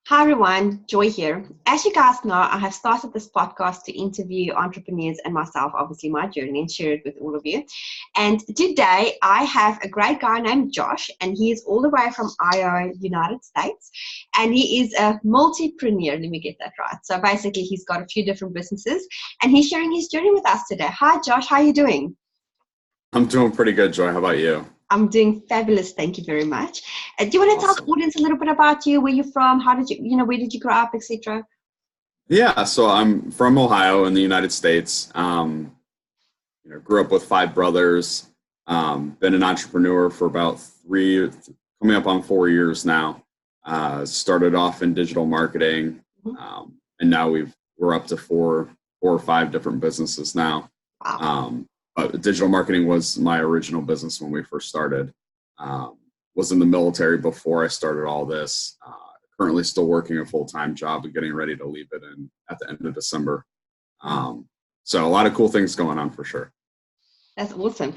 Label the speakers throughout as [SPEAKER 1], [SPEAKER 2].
[SPEAKER 1] Hi everyone, Joy here. As you guys know, I have started this podcast to interview entrepreneurs and myself, obviously my journey, and share it with all of you. And today I have a great guy named Josh, and he is all the way from Iowa, United States, and he is a multipreneur. Let me get that right. So basically, he's got a few different businesses, and he's sharing his journey with us today. Hi Josh, how are you doing?
[SPEAKER 2] I'm doing pretty good, Joy. How about you?
[SPEAKER 1] I'm doing fabulous. Thank you very much. Do you want to tell the
[SPEAKER 2] Awesome.
[SPEAKER 1] audience a little bit about you, where you're from, how did you, where did you grow up, etc.?
[SPEAKER 2] Yeah, so I'm from Ohio in the United States. Grew up with five brothers. Been an entrepreneur for about coming up on 4 years now. Started off in digital marketing, and now we're up to four or five different businesses now.
[SPEAKER 1] Wow.
[SPEAKER 2] But digital marketing was my original business when we first started. Was in the military before I started all this. Currently still working a full-time job and getting ready to leave it at the end of December. So a lot of cool things going on for sure.
[SPEAKER 1] That's awesome.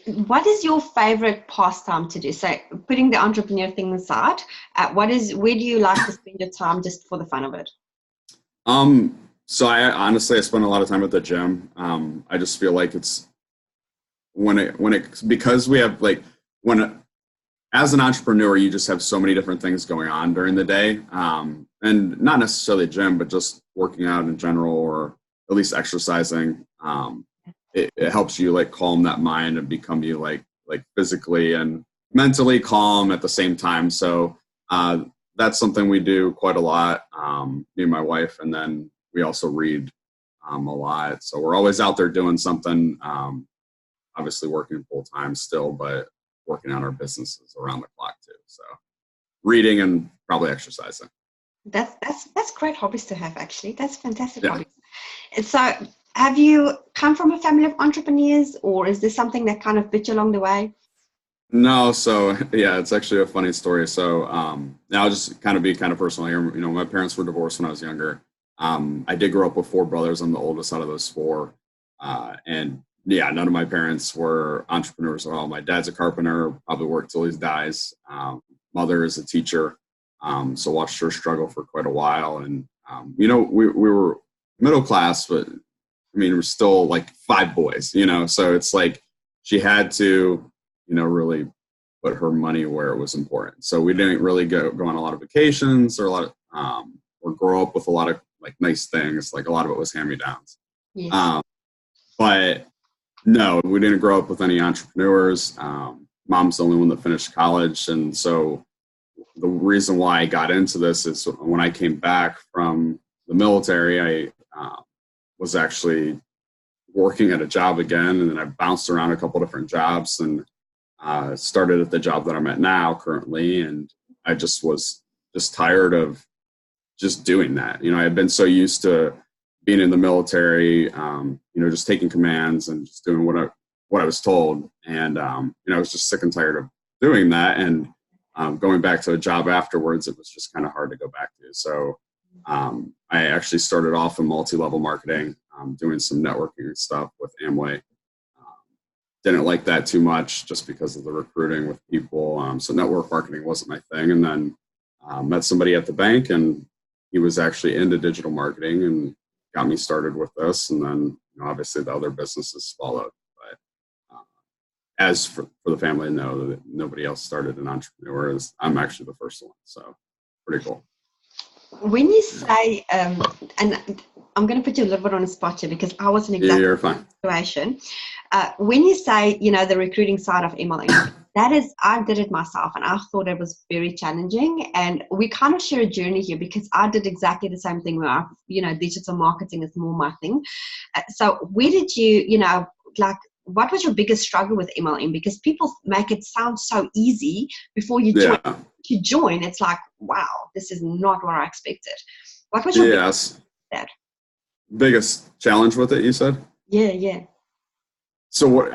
[SPEAKER 1] What is your favorite pastime to do? So putting the entrepreneur thing aside, where do you like to spend your time just for the fun of it?
[SPEAKER 2] So I spend a lot of time at the gym. I just feel like it's because we have as an entrepreneur, you just have so many different things going on during the day. And not necessarily gym, but just working out in general, or at least exercising. It helps you calm that mind and become you physically and mentally calm at the same time. So that's something we do quite a lot, me and my wife. And then we also read a lot. So we're always out there doing something, obviously working full time still, but working on our businesses around the clock too. So reading and probably exercising.
[SPEAKER 1] That's great hobbies to have, actually. That's fantastic
[SPEAKER 2] Yeah.
[SPEAKER 1] hobbies. And so have you come from a family of entrepreneurs, or is this something that kind of bit you along the way?
[SPEAKER 2] No, so yeah, it's actually a funny story. So now I'll just be personal here. My parents were divorced when I was younger. I did grow up with four brothers. I'm the oldest out of those four. And yeah, none of my parents were entrepreneurs at all. My dad's a carpenter, probably worked till he dies. Mother is a teacher, so watched her struggle for quite a while. And we were middle class, but we're still five boys. So it's she had to, really put her money where it was important. So we didn't really go on a lot of vacations or or grow up with a lot of nice things. A lot of it was hand-me-downs.
[SPEAKER 1] Yes.
[SPEAKER 2] But no, we didn't grow up with any entrepreneurs. Mom's the only one that finished college. And so the reason why I got into this is when I came back from the military, I was actually working at a job again. And then I bounced around a couple different jobs and started at the job that I'm at now currently. And I just was tired of just doing that. I had been so used to being in the military, just taking commands and just doing what I was told. And, I was just sick and tired of doing that. And going back to a job afterwards, it was just kind of hard to go back to. So I actually started off in multi-level marketing, doing some networking stuff with Amway. Didn't like that too much just because of the recruiting with people. So network marketing wasn't my thing. And then met somebody at the bank, and he was actually into digital marketing and got me started with this. And then obviously the other businesses followed. But as for the family, no, that nobody else started an entrepreneur. I'm actually the first one. So pretty cool.
[SPEAKER 1] When you say, and I'm going to put you a little bit on a spot here because I was in exactly
[SPEAKER 2] You're fine.
[SPEAKER 1] situation. When you say, the recruiting side of MLM, I did it myself, and I thought it was very challenging. And we kind of share a journey here because I did exactly the same thing where digital marketing is more my thing. So where did you, what was your biggest struggle with MLM? Because people make it sound so easy before you join.
[SPEAKER 2] Yeah.
[SPEAKER 1] You join, it's like, wow, this is not what I expected. What was your
[SPEAKER 2] biggest challenge with it, you said?
[SPEAKER 1] Yeah.
[SPEAKER 2] So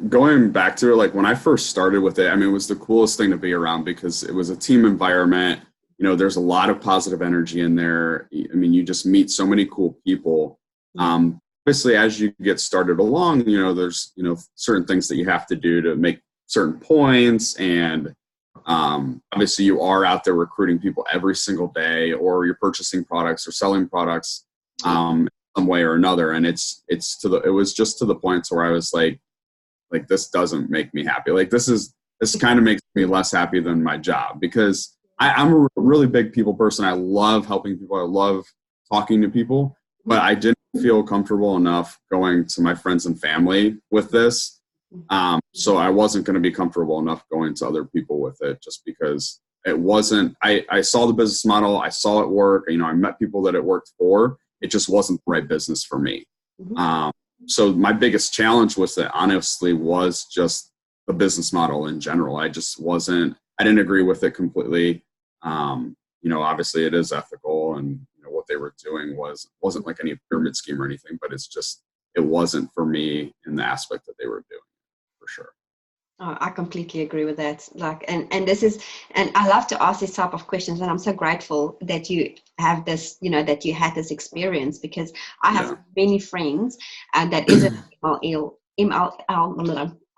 [SPEAKER 2] going back to it, when I first started with it, it was the coolest thing to be around because it was a team environment. There's a lot of positive energy in there. You just meet so many cool people. Obviously, as you get started along, there's, certain things that you have to do to make certain points and Obviously you are out there recruiting people every single day, or you're purchasing products or selling products some way or another. And it was just to the point where I was like, this doesn't make me happy. Like this kind of makes me less happy than my job, because I'm a really big people person. I love helping people. I love talking to people, but I didn't feel comfortable enough going to my friends and family with this. So I wasn't going to be comfortable enough going to other people with it, just because it wasn't, I saw the business model. I saw it work. You know, I met people that it worked for. It just wasn't the right business for me. So my biggest challenge with it, honestly, was just the business model in general. I didn't agree with it completely. You know, obviously it is ethical, and you know, what they were doing wasn't like any pyramid scheme or anything, but it wasn't for me in the aspect that they were doing, for sure.
[SPEAKER 1] Oh, I completely agree with that. Like, and I love to ask this type of questions, and I'm so grateful that you have this, you know, that you had this experience, because I have many friends that is an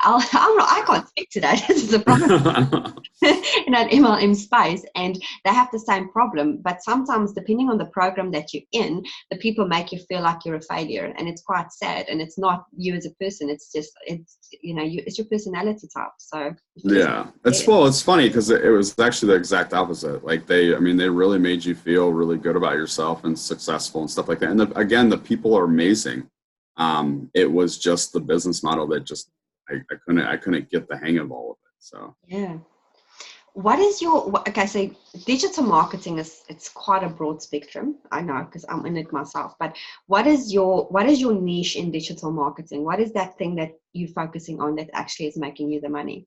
[SPEAKER 1] I can't speak today. This is a problem. In an MLM space, and they have the same problem. But sometimes, depending on the program that you're in, the people make you feel like you're a failure, and it's quite sad. And it's not you as a person; it's it's your personality type. So
[SPEAKER 2] it's funny, because it was actually the exact opposite. Like they really made you feel really good about yourself and successful and stuff like that. And again, the people are amazing. It was just the business model that just I couldn't get the hang of all of it. So
[SPEAKER 1] yeah. What is so digital marketing it's quite a broad spectrum. I know, because I'm in it myself, but what is your niche in digital marketing? What is that thing that you're focusing on that actually is making you the money?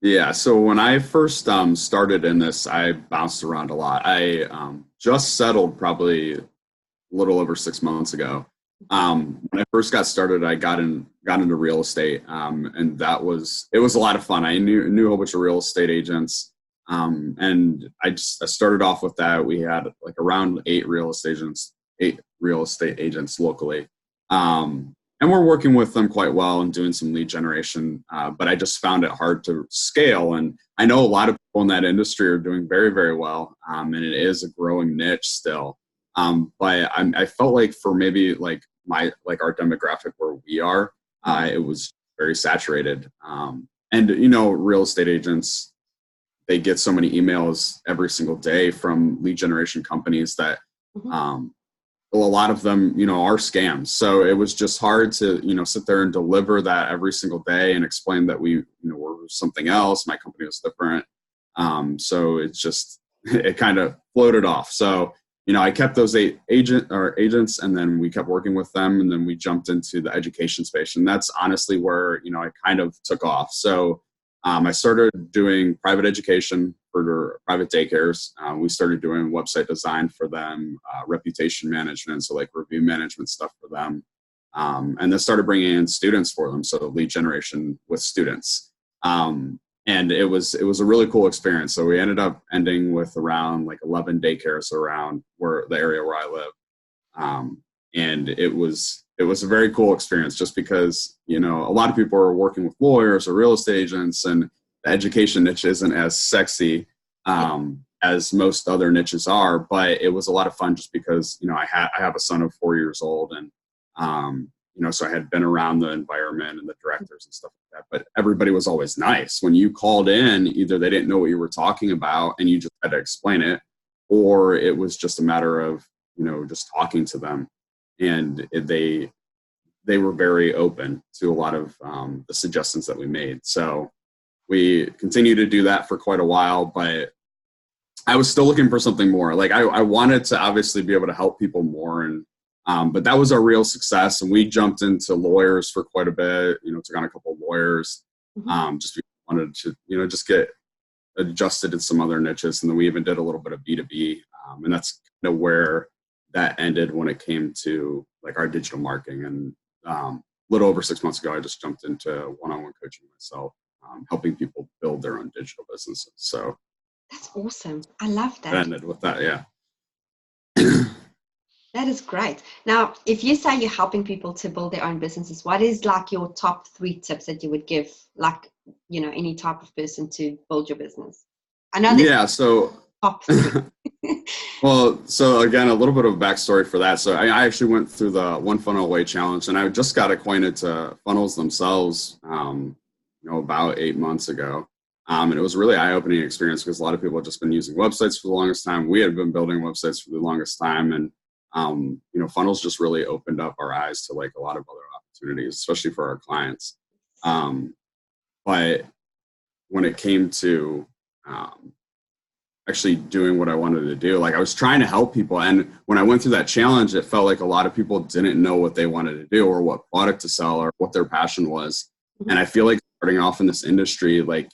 [SPEAKER 2] Yeah. So when I first started in this, I bounced around a lot. I just settled probably a little over 6 months ago. When I first got started, I got into real estate, and it was a lot of fun. I knew a whole bunch of real estate agents, and I started off with that. We had like around 8 real estate agents locally, and we're working with them quite well and doing some lead generation. But I just found it hard to scale, and I know a lot of people in that industry are doing very, very well, and it is a growing niche still. But I felt like for maybe like our demographic where we are, it was very saturated. And you know, real estate agents, they get so many emails every single day from lead generation companies that a lot of them, you know, are scams. So it was just hard to, you know, sit there and deliver that every single day and explain that we're something else. My company was different. So it kind of floated off. So, you know, I kept those 8 agents, and then we kept working with them, and then we jumped into the education space, and that's honestly where, you know, I kind of took off. So I started doing private education for private daycares. We started doing website design for them, reputation management, so like review management stuff for them, and then started bringing in students for them, so lead generation with students. And it was a really cool experience. So we ended up ending with around like 11 daycares around the area where I live. And it was a very cool experience, just because, you know, a lot of people are working with lawyers or real estate agents, and the education niche isn't as sexy as most other niches are. But it was a lot of fun, just because, you know, I have a son of 4 years old, and you know, so I had been around the environment and the directors and stuff like that, but everybody was always nice. When you called in, either they didn't know what you were talking about and you just had to explain it, or it was just a matter of, you know, just talking to them. And they were very open to a lot of the suggestions that we made. So we continued to do that for quite a while, but I was still looking for something more. Like I wanted to obviously be able to help people more, and but that was our real success. And we jumped into lawyers for quite a bit, you know, took on a couple of lawyers, just because we wanted to, you know, just get adjusted in some other niches. And then we even did a little bit of B2B. And that's kind of where that ended when it came to like our digital marketing. And a little over 6 months ago, I just jumped into one-on-one coaching myself, helping people build their own digital businesses. So
[SPEAKER 1] that's awesome. I love that.
[SPEAKER 2] Ended with that. Yeah.
[SPEAKER 1] That is great. Now, if you say you're helping people to build their own businesses, what is like your top 3 tips that you would give, like, you know, any type of person to build your business? I know there's
[SPEAKER 2] Yeah. So,
[SPEAKER 1] top three.
[SPEAKER 2] well, so again, a little bit of backstory for that. So I actually went through the One Funnel Away challenge, and I just got acquainted to funnels themselves, about 8 months ago. And it was a really eye-opening experience because a lot of people have just been using websites for the longest time. We had been building websites for the longest time, and funnels just really opened up our eyes to like a lot of other opportunities, especially for our clients. But when it came to actually doing what I wanted to do, like I was trying to help people, and when I went through that challenge, it felt like a lot of people didn't know what they wanted to do or what product to sell or what their passion was. And I feel like starting off in this industry, like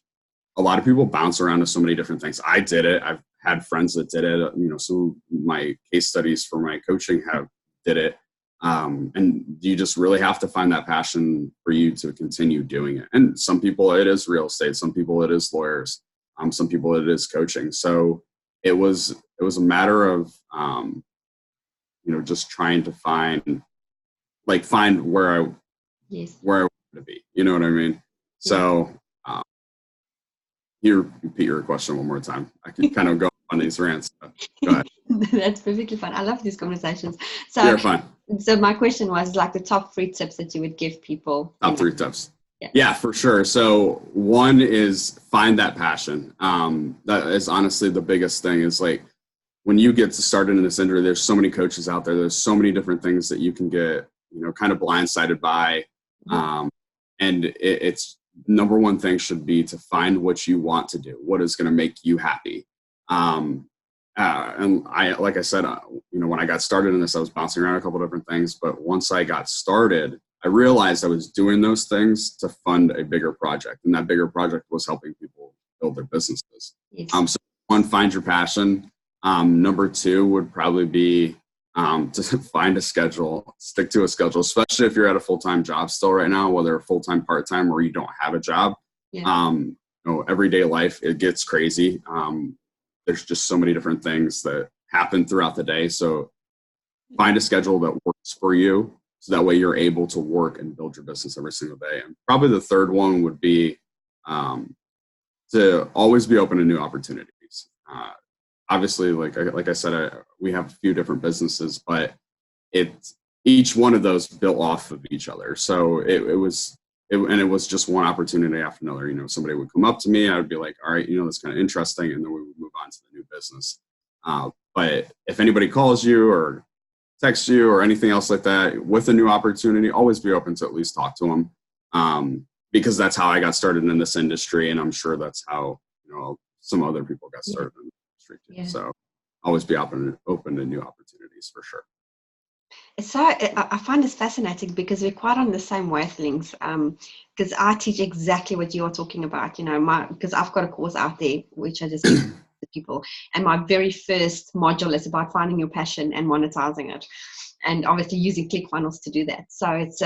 [SPEAKER 2] a lot of people bounce around to so many different things. I did it. I've had friends that did it. Some of my case studies for my coaching did it. And you just really have to find that passion for you to continue doing it. And some people it is real estate. Some people it is lawyers. Some people it is coaching. So it was a matter of, just trying to find where
[SPEAKER 1] Yes.
[SPEAKER 2] I wanted to be. You know what I mean? So, you repeat your question one more time. I could kind of go on these rants. Go ahead.
[SPEAKER 1] That's perfectly fine. I love these conversations. So,
[SPEAKER 2] you're fine.
[SPEAKER 1] So my question was like the top 3 tips that you would give people.
[SPEAKER 2] Top 3 tips. Yeah, for sure. So one is find that passion. That is honestly the biggest thing is like when you get started in this industry, there's so many coaches out there. There's so many different things that you can get, kind of blindsided by. And it's number one thing should be to find what you want to do, what is going to make you happy. And I, like I said, when I got started in this, I was bouncing around a couple different things, but once I got started, I realized I was doing those things to fund a bigger project, and that bigger project was helping people build their businesses.
[SPEAKER 1] Yes.
[SPEAKER 2] So one, find your passion. Number 2 would probably be to find a schedule, stick to a schedule, especially if you're at a full-time job still right now, whether full-time, part-time, or you don't have a job. Everyday life, it gets crazy. There's just so many different things that happen throughout the day. So find a schedule that works for you. So that way you're able to work and build your business every single day. And probably the third one would be to always be open to new opportunities. Obviously, like I said, we have a few different businesses, but each one of those built off of each other. So it was just one opportunity after another. Somebody would come up to me, I would be like, all right, that's kind of interesting. And then we would move on to the new business. But if anybody calls you or text you or anything else like that with a new opportunity, always be open to at least talk to them. Because that's how I got started in this industry. And I'm sure that's how, some other people got started in the industry too. Yeah. So always be open to new opportunities for sure.
[SPEAKER 1] So I find this fascinating because we're quite on the same wavelengths. Because I teach exactly what you're talking about, because I've got a course out there, which I just give to people. And my very first module is about finding your passion and monetizing it. And obviously using ClickFunnels to do that. So it's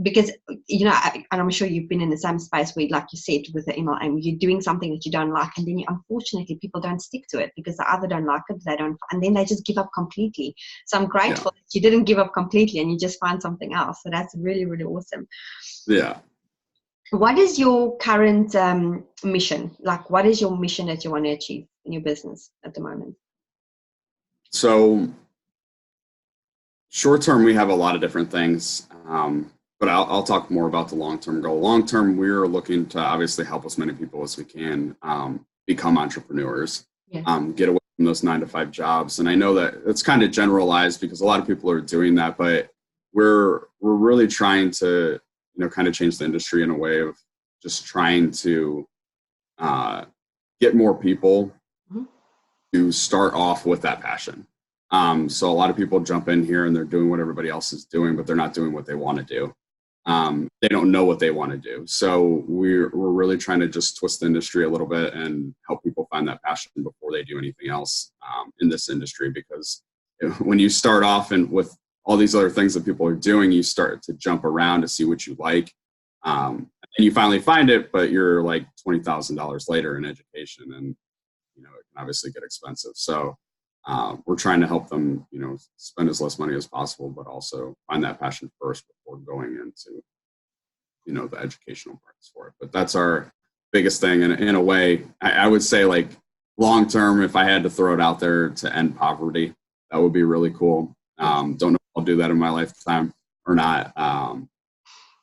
[SPEAKER 1] because, and I'm sure you've been in the same space where, like you said, with the email, and you're doing something that you don't like, and then unfortunately people don't stick to it because they either don't like it, and then they just give up completely. So I'm grateful that you didn't give up completely and you just find something else. So that's really, really awesome.
[SPEAKER 2] Yeah.
[SPEAKER 1] What is your current mission? Like, what is your mission that you want to achieve in your business at the moment?
[SPEAKER 2] So short term, we have a lot of different things, but I'll talk more about the long-term goal. Long-term, we're looking to obviously help as many people as we can become entrepreneurs, get away from those 9-to-5 jobs. And I know that it's kind of generalized because a lot of people are doing that, but we're really trying to, kind of change the industry in a way of just trying to get more people to start off with that passion. So a lot of people jump in here and they're doing what everybody else is doing, but they're not doing what they want to do. They don't know what they want to do. So we're really trying to just twist the industry a little bit and help people find that passion before they do anything else in this industry. Because when you start off and with all these other things that people are doing, you start to jump around to see what you like. And you finally find it, but you're like $20,000 later in education, and it can obviously get expensive. So we're trying to help them, spend as less money as possible, but also find that passion first before going into, the educational parts for it. But that's our biggest thing. And in a way, I would say, like, long term, if I had to throw it out there to end poverty, that would be really cool. Don't know if I'll do that in my lifetime or not,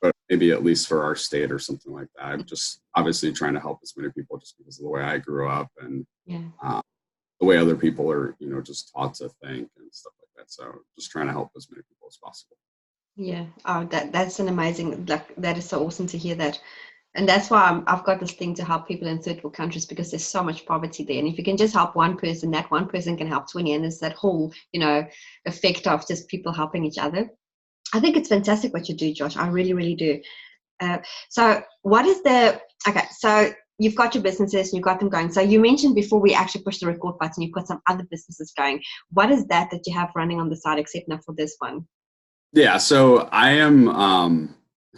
[SPEAKER 2] but maybe at least for our state or something like that. I'm just obviously trying to help as many people just because of the way I grew up and the way other people are, just taught to think and stuff like that. So just trying to help as many people as possible.
[SPEAKER 1] Yeah. Oh, that's an amazing, that is so awesome to hear that. And that's why I've got this thing to help people in third world countries, because there's so much poverty there. And if you can just help one person, that one person can help 20. And there's that whole, effect of just people helping each other. I think it's fantastic what you do, Josh. I really, really do. So you've got your businesses and you've got them going. So you mentioned before we actually push the record button, you've got some other businesses going. What is that you have running on the side, except now for this one?
[SPEAKER 2] Yeah, so I am,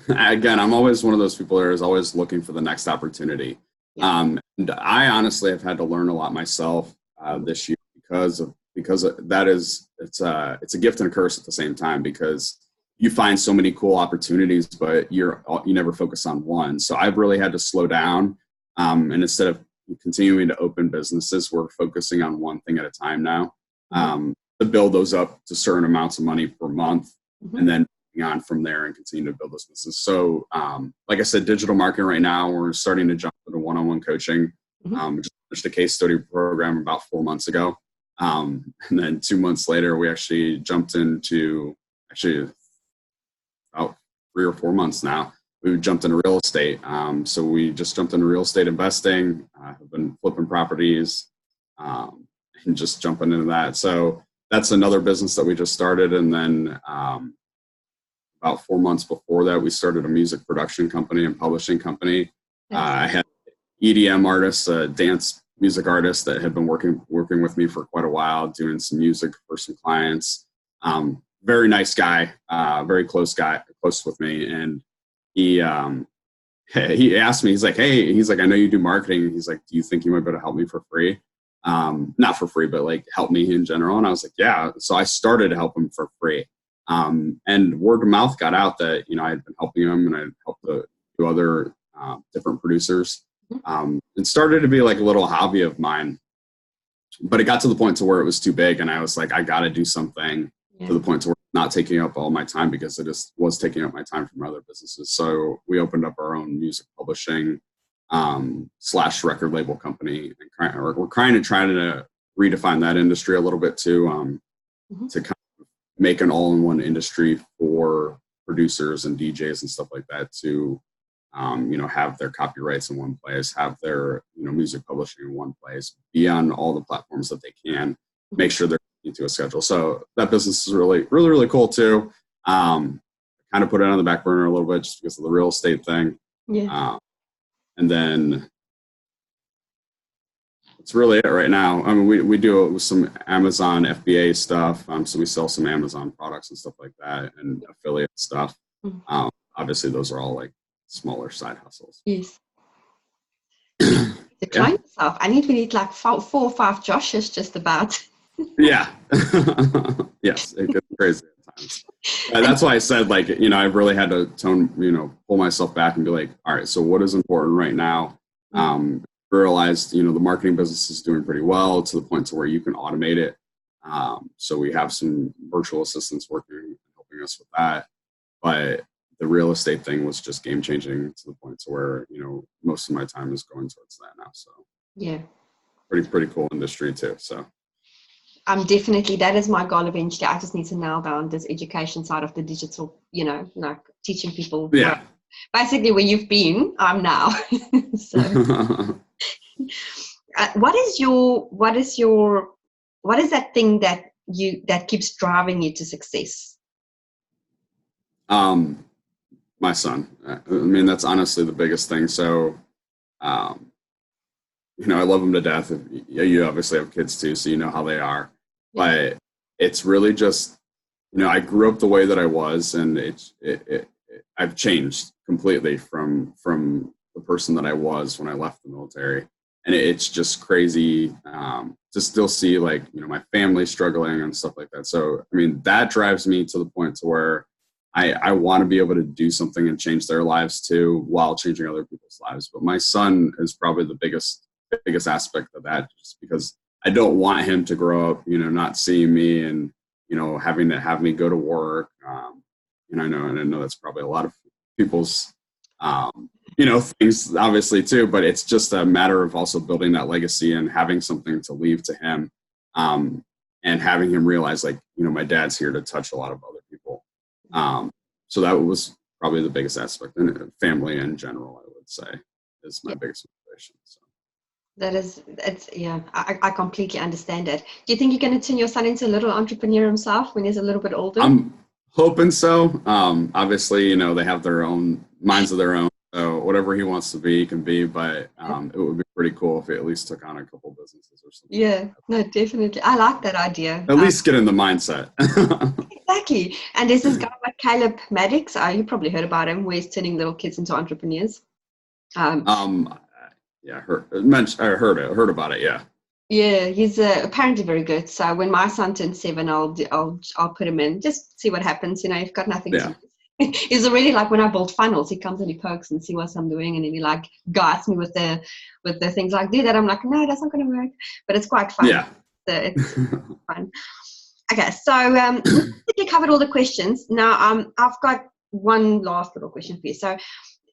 [SPEAKER 2] again, I'm always one of those people that is always looking for the next opportunity. Yeah. And I honestly have had to learn a lot myself this year because that is, it's a gift and a curse at the same time, because you find so many cool opportunities, but you never focus on one. So I've really had to slow down. And instead of continuing to open businesses, we're focusing on one thing at a time now, to build those up to certain amounts of money per month, and then on from there and continue to build those businesses. So, like I said, digital marketing right now, we're starting to jump into one-on-one coaching. We just finished a case study program about 4 months ago. And then 2 months later, we actually jumped into, about 3 or 4 months now, we jumped into real estate. So we just jumped into real estate investing. Have been flipping properties and just jumping into that. So that's another business that we just started. And then about 4 months before that, we started a music production company and publishing company. I had EDM artists, dance music artists that had been working with me for quite a while, doing some music for some clients. Very nice guy, very close with me. And he asked me, he's like, I know you do marketing. He's like, do you think you might be able to help me for free? Not for free, but like help me in general. And I was like, yeah. So I started to help him for free. And word of mouth got out that, I had been helping him and I helped do other different producers. And started to be like a little hobby of mine. But it got to the point to where it was too big. And I was like, I got to do something to the point to where it's not taking up all my time, because it just was taking up my time from other businesses. So we opened up our own music publishing / record label company. And we're trying to redefine that industry a little bit too, to kind of make an all-in-one industry for producers and DJs and stuff like that to, have their copyrights in one place, have their, music publishing in one place, be on all the platforms that they can, make sure they're into a schedule. So that business is really, really, really cool too. Kind of put it on the back burner a little bit just because of the real estate thing. Yeah. And then that's really it right now. I mean, we do some Amazon FBA stuff. So we sell some Amazon products and stuff like that, and affiliate stuff. Obviously those are all like smaller side hustles.
[SPEAKER 1] Yes. Decline yourself. We need like 4 or 5 Joshes just about.
[SPEAKER 2] Yeah. Yes, it gets crazy at times. That's why I said, like, I've really had to pull myself back and be like, all right, so what is important right now? Realized, the marketing business is doing pretty well to the point to where you can automate it. So we have some virtual assistants working, helping us with that. But the real estate thing was just game changing to the point to where, most of my time is going towards that now. So yeah, pretty cool industry too. So
[SPEAKER 1] definitely, that is my goal eventually. I just need to nail down this education side of the digital, like teaching people.
[SPEAKER 2] Yeah.
[SPEAKER 1] Basically where you've been, I'm now. So what is that thing that keeps driving you to success?
[SPEAKER 2] My son. I mean, that's honestly the biggest thing. So, I love him to death. You obviously have kids too, so you know how they are. But it's really just, I grew up the way that I was, and I've changed completely from the person that I was when I left the military. And it's just crazy to still see, like, my family struggling and stuff like that. So, I mean, that drives me to the point to where I want to be able to do something and change their lives too, while changing other people's lives. But my son is probably the biggest biggest aspect of that, just because I don't want him to grow up, not seeing me and, having to have me go to work. And I know that's probably a lot of people's, things obviously too, but it's just a matter of also building that legacy and having something to leave to him. And having him realize, like, my dad's here to touch a lot of other people. So that was probably the biggest aspect, and family in general, I would say, is my biggest motivation. So.
[SPEAKER 1] I completely understand it. Do you think you're going to turn your son into a little entrepreneur himself when he's a little bit older?
[SPEAKER 2] I'm hoping so. Obviously, they have their own minds of their own. So whatever he wants to be, he can be. But it would be pretty cool if he at least took on a couple businesses or something.
[SPEAKER 1] Yeah, no, definitely. I like that idea.
[SPEAKER 2] At least get in the mindset.
[SPEAKER 1] Exactly. And there's this guy like Caleb Maddox. You probably heard about him, where he's turning little kids into entrepreneurs.
[SPEAKER 2] Yeah, I heard about it. Yeah.
[SPEAKER 1] Yeah, he's apparently very good. So when my son turns 7, I'll put him in, just see what happens. You've got nothing to. He's already like, when I build funnels, he comes and he pokes and see what I'm doing, and then he like guides me with the things like, do that. I'm like, no, that's not going to work, but it's quite fun.
[SPEAKER 2] Yeah,
[SPEAKER 1] it's fun. Okay, so we covered all the questions. Now I've got one last little question for you. So,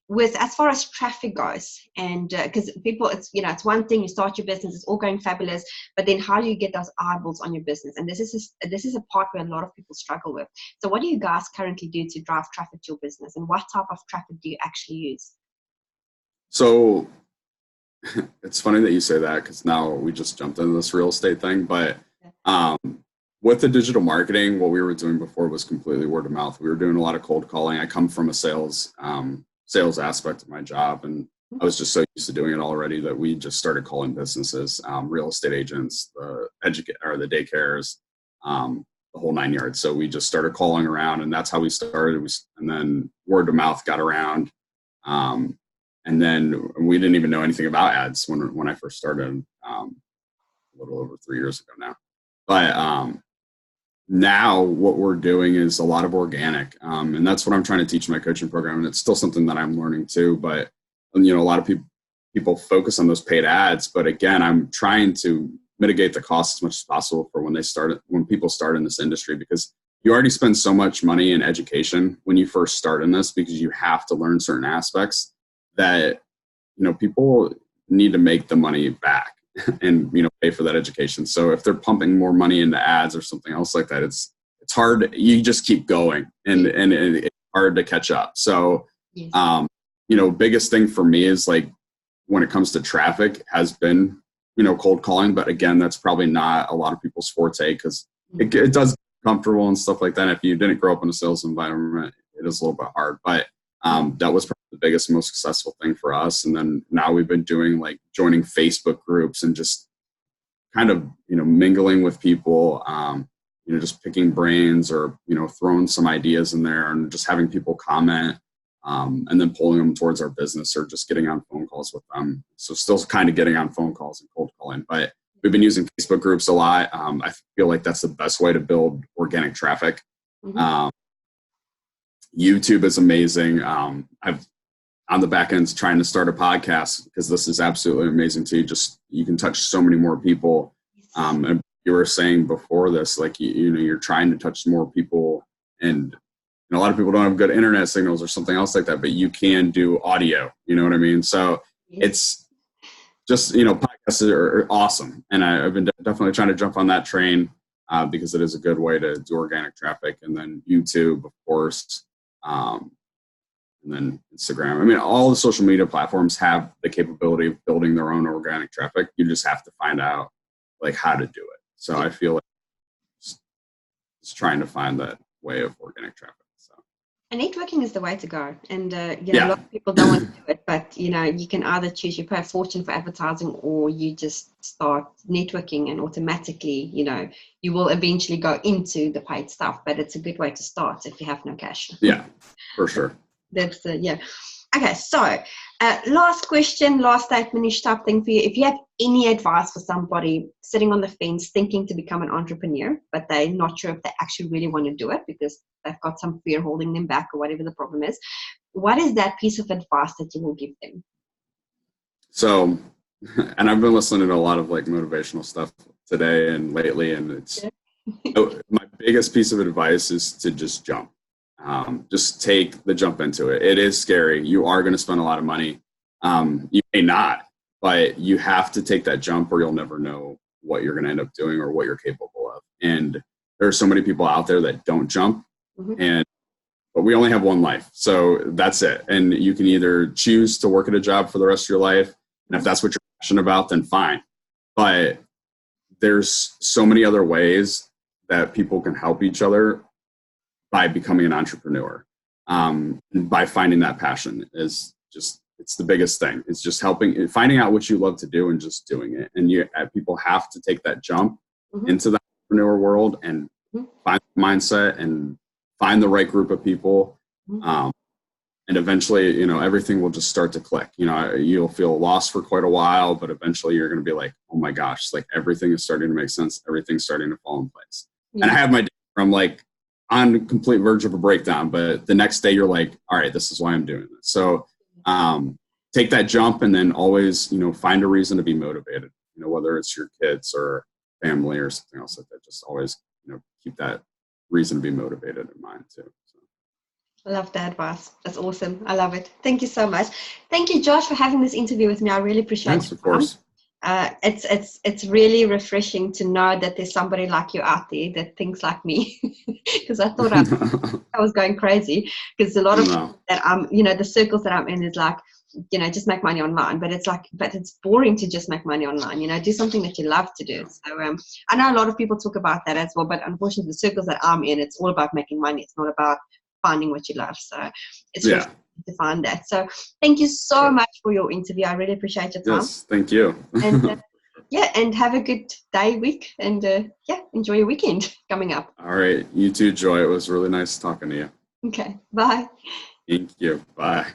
[SPEAKER 1] with as far as traffic goes, and because people, it's one thing, you start your business, it's all going fabulous, but then how do you get those eyeballs on your business? And this is a part where a lot of people struggle with. So what do you guys currently do to drive traffic to your business, and what type of traffic do you actually use?
[SPEAKER 2] So it's funny that you say that, because now we just jumped into this real estate thing, but with the digital marketing, what we were doing before was completely word of mouth. We were doing a lot of cold calling. I come from a sales aspect of my job, and I was just so used to doing it already that we just started calling businesses, real estate agents, the daycares, the whole 9 yards. So we just started calling around, and that's how we started. And then word of mouth got around, and then we didn't even know anything about ads when I first started, a little over 3 years ago now. But now what we're doing is a lot of organic, and that's what I'm trying to teach in my coaching program, and it's still something that I'm learning too. But a lot of people focus on those paid ads, but again, I'm trying to mitigate the cost as much as possible for when people start in this industry, because you already spend so much money in education when you first start in this, because you have to learn certain aspects that people need to make the money back and pay for that education. So if they're pumping more money into ads or something else like that, it's hard. You just keep going, and it's hard to catch up. So
[SPEAKER 1] yes.
[SPEAKER 2] Biggest thing for me is, like, when it comes to traffic, has been cold calling, but again, that's probably not a lot of people's forte, because it does get comfortable and stuff like that. If you didn't grow up in a sales environment, it is a little bit hard, but that was probably the biggest, most successful thing for us. And then now we've been doing, like, joining Facebook groups and just kind of, mingling with people, just picking brains, or, throwing some ideas in there and just having people comment, and then pulling them towards our business, or just getting on phone calls with them. So still kind of getting on phone calls and cold calling, but we've been using Facebook groups a lot. I feel like that's the best way to build organic traffic.
[SPEAKER 1] Mm-hmm.
[SPEAKER 2] YouTube is amazing. I've on the back end trying to start a podcast, because this is absolutely amazing too. You can touch so many more people. And you were saying before this, like, you're trying to touch more people, and a lot of people don't have good internet signals or something else like that, but you can do audio. You know what I mean? So it's just, podcasts are awesome. And I've been definitely trying to jump on that train, because it is a good way to do organic traffic. And then YouTube, of course. And then Instagram. I mean, all the social media platforms have the capability of building their own organic traffic. You just have to find out, like, how to do it. So I feel like just trying to find that way of organic traffic. So.
[SPEAKER 1] And networking is the way to go. And a lot of people don't want to do it, but you can either choose, you pay a fortune for advertising, or you just start networking, and automatically, you will eventually go into the paid stuff. But it's a good way to start if you have no cash.
[SPEAKER 2] Yeah, for sure.
[SPEAKER 1] That's Okay, so last question, last statement-ish type thing for you. If you have any advice for somebody sitting on the fence thinking to become an entrepreneur, but they're not sure if they actually really want to do it because they've got some fear holding them back, or whatever the problem is, what is that piece of advice that you will give them?
[SPEAKER 2] So and I've been listening to a lot of like motivational stuff today and lately, and it's my biggest piece of advice is to just jump. Just take the jump into it. It is scary. You are going to spend a lot of money. You may not, but you have to take that jump or you'll never know what you're going to end up doing or what you're capable of. And there are so many people out there that don't jump, but we only have one life. So that's it. And you can either choose to work at a job for the rest of your life. And if that's what you're passionate about, then fine. But there's so many other ways that people can help each other by becoming an entrepreneur. By finding that passion is just, it's the biggest thing. It's just finding out what you love to do and just doing it. And people have to take that jump into the entrepreneur world and find the mindset and find the right group of people. And eventually, everything will just start to click. You'll feel lost for quite a while, but eventually you're going to be like, oh my gosh, like everything is starting to make sense. Everything's starting to fall in place. And I have my day where I'm like on complete verge of a breakdown, but the next day you're like, all right, this is why I'm doing this. So take that jump and then always, find a reason to be motivated, whether it's your kids or family or something else like that. Just always, keep that reason to be motivated in mind too. So.
[SPEAKER 1] I love that advice. That's awesome. I love it. Thank you so much. Thank you, Josh, for having this interview with me. I really appreciate it.
[SPEAKER 2] Yes, of course.
[SPEAKER 1] It's really refreshing to know that there's somebody like you out there that thinks like me, because I thought I was going crazy, because a lot of that the circles that I'm in is like, just make money online, but it's boring to just make money online. Do something that you love to do. So I know a lot of people talk about that as well, but unfortunately the circles that I'm in, it's all about making money. It's not about finding what you love. So it's really to find that. So thank you so much for your interview. I really appreciate your time.
[SPEAKER 2] Yes, thank you.
[SPEAKER 1] And and have a good day, week, and enjoy your weekend coming up.
[SPEAKER 2] All right, you too, Joy. It was really nice talking to you.
[SPEAKER 1] Okay, bye.
[SPEAKER 2] Thank you. Bye.